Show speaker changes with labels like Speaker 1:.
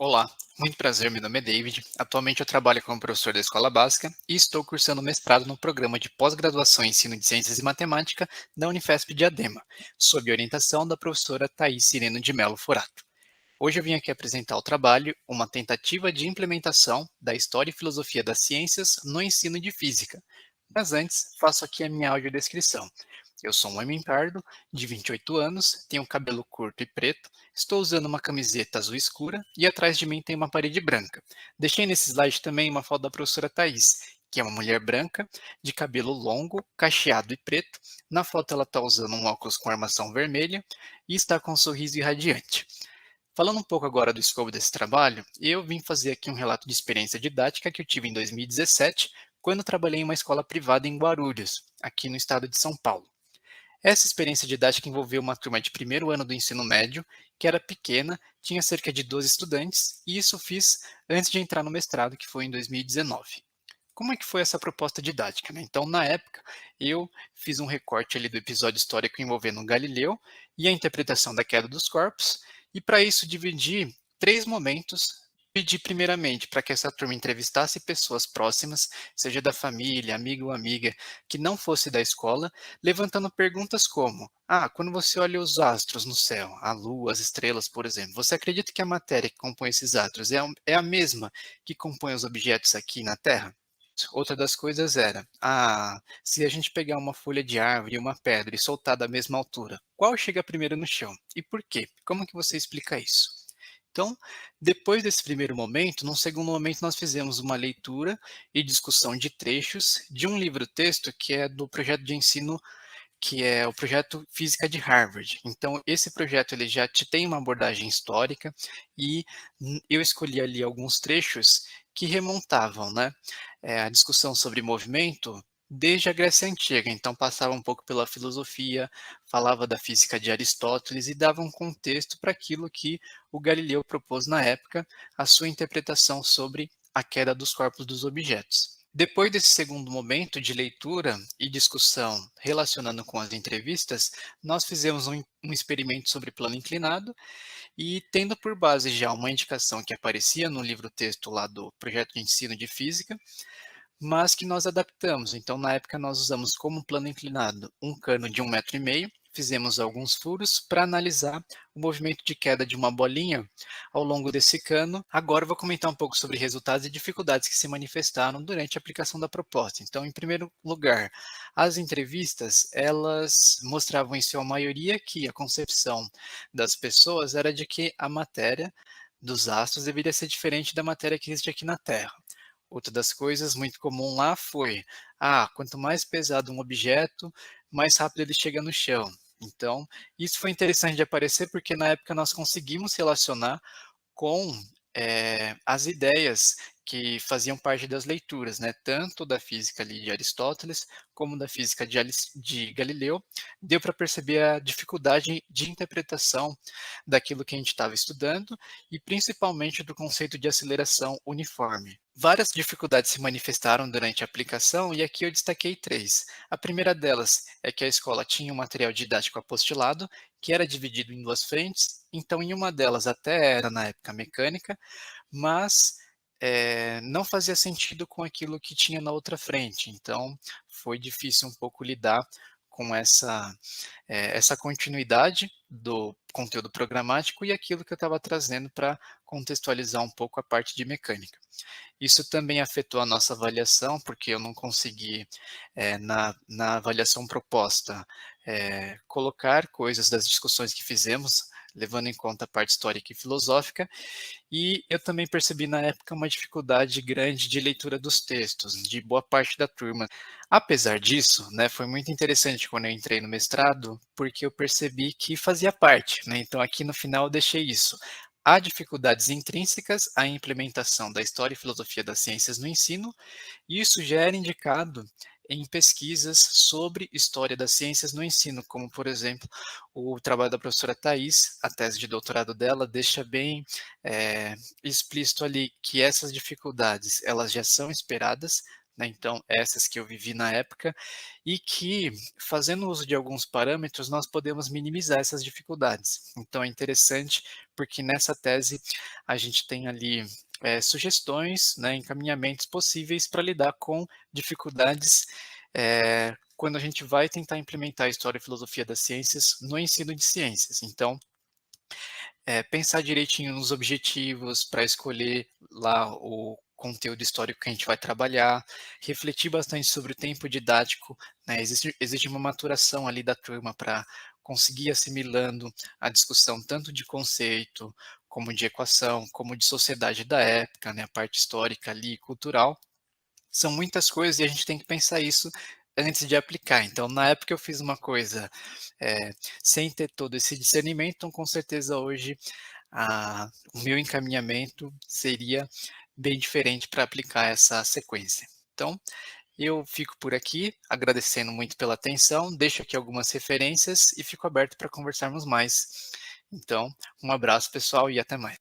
Speaker 1: Olá, muito prazer, meu nome é David. Atualmente eu trabalho como professor da escola básica e estou cursando mestrado no programa de pós-graduação em ensino de ciências e matemática da Unifesp Diadema, sob orientação da professora Thais Cireno de Melo Forato. Hoje eu vim aqui apresentar o trabalho, uma tentativa de implementação da história e filosofia das ciências no ensino de física. Mas antes, faço aqui a minha audiodescrição. Eu sou um homem pardo, de 28 anos, tenho cabelo curto e preto, estou usando uma camiseta azul escura e atrás de mim tem uma parede branca. Deixei nesse slide também uma foto da professora Thais, que é uma mulher branca, de cabelo longo, cacheado e preto. Na foto ela está usando um óculos com armação vermelha e está com um sorriso irradiante. Falando um pouco agora do escopo desse trabalho, eu vim fazer aqui um relato de experiência didática que eu tive em 2017, quando trabalhei em uma escola privada em Guarulhos, aqui no estado de São Paulo. Essa experiência didática envolveu uma turma de primeiro ano do ensino médio, que era pequena, tinha cerca de 12 estudantes, e isso fiz antes de entrar no mestrado, que foi em 2019. Como é que foi essa proposta didática, né? Então, na época, eu fiz um recorte ali do episódio histórico envolvendo Galileu e a interpretação da queda dos corpos, e para isso dividi três momentos. Pedi primeiramente para que essa turma entrevistasse pessoas próximas, seja da família, amigo ou amiga, que não fosse da escola, levantando perguntas como: quando você olha os astros no céu, a lua, as estrelas, por exemplo, você acredita que a matéria que compõe esses astros é a mesma que compõe os objetos aqui na Terra? Outra das coisas era, se a gente pegar uma folha de árvore e uma pedra e soltar da mesma altura, qual chega primeiro no chão? E por quê? Como que você explica isso? Então, depois desse primeiro momento, num segundo momento, nós fizemos uma leitura e discussão de trechos de um livro-texto que é do projeto de ensino, que é o projeto Física de Harvard. Então, esse projeto ele já tem uma abordagem histórica e eu escolhi ali alguns trechos que remontavam, né, a discussão sobre movimento desde a Grécia Antiga. Então, passava um pouco pela filosofia, falava da física de Aristóteles e dava um contexto para aquilo que o Galileu propôs na época, a sua interpretação sobre a queda dos corpos dos objetos. Depois desse segundo momento de leitura e discussão relacionando com as entrevistas, nós fizemos um experimento sobre plano inclinado e tendo por base já uma indicação que aparecia no livro-texto lá do projeto de ensino de física, mas que nós adaptamos. Então, na época, nós usamos como plano inclinado um cano de 1,5 m, fizemos alguns furos para analisar o movimento de queda de uma bolinha ao longo desse cano. Agora eu vou comentar um pouco sobre resultados e dificuldades que se manifestaram durante a aplicação da proposta. Então, em primeiro lugar, as entrevistas, elas mostravam em sua maioria que a concepção das pessoas era de que a matéria dos astros deveria ser diferente da matéria que existe aqui na Terra. Outra das coisas muito comum lá foi: quanto mais pesado um objeto, mais rápido ele chega no chão. Então, isso foi interessante de aparecer, porque na época nós conseguimos relacionar com as ideias que faziam parte das leituras, né, tanto da física ali de Aristóteles, como da física de Galileu. Deu para perceber a dificuldade de interpretação daquilo que a gente estava estudando e principalmente do conceito de aceleração uniforme. Várias dificuldades se manifestaram durante a aplicação e aqui eu destaquei três. A primeira delas é que a escola tinha um material didático apostilado, que era dividido em duas frentes, então em uma delas até era na época mecânica, mas não fazia sentido com aquilo que tinha na outra frente, então foi difícil um pouco lidar com essa continuidade do conteúdo programático e aquilo que eu estava trazendo para contextualizar um pouco a parte de mecânica. Isso também afetou a nossa avaliação, porque eu não consegui, na avaliação proposta, colocar coisas das discussões que fizemos, levando em conta a parte histórica e filosófica, e eu também percebi na época uma dificuldade grande de leitura dos textos, de boa parte da turma. Apesar disso, né, foi muito interessante quando eu entrei no mestrado, porque eu percebi que fazia parte, né, então aqui no final eu deixei isso. Há dificuldades intrínsecas à implementação da história e filosofia das ciências no ensino, e isso já era indicado em pesquisas sobre história das ciências no ensino, como, por exemplo, o trabalho da professora Thais, a tese de doutorado dela, deixa bem explícito ali que essas dificuldades, elas já são esperadas, né, então essas que eu vivi na época, e que fazendo uso de alguns parâmetros nós podemos minimizar essas dificuldades. Então é interessante, porque nessa tese a gente tem ali, sugestões, né, encaminhamentos possíveis para lidar com dificuldades, quando a gente vai tentar implementar a história e filosofia das ciências no ensino de ciências. Então, pensar direitinho nos objetivos para escolher lá o conteúdo histórico que a gente vai trabalhar, refletir bastante sobre o tempo didático, né, existe uma maturação ali da turma para conseguir assimilando a discussão tanto de conceito, como de equação, como de sociedade da época, né, a parte histórica ali, cultural. São muitas coisas e a gente tem que pensar isso antes de aplicar. Então, na época eu fiz uma coisa, eh, sem ter todo esse discernimento, então com certeza hoje o meu encaminhamento seria bem diferente para aplicar essa sequência. Então, eu fico por aqui, agradecendo muito pela atenção, deixo aqui algumas referências e fico aberto para conversarmos mais. Então, um abraço pessoal e até mais.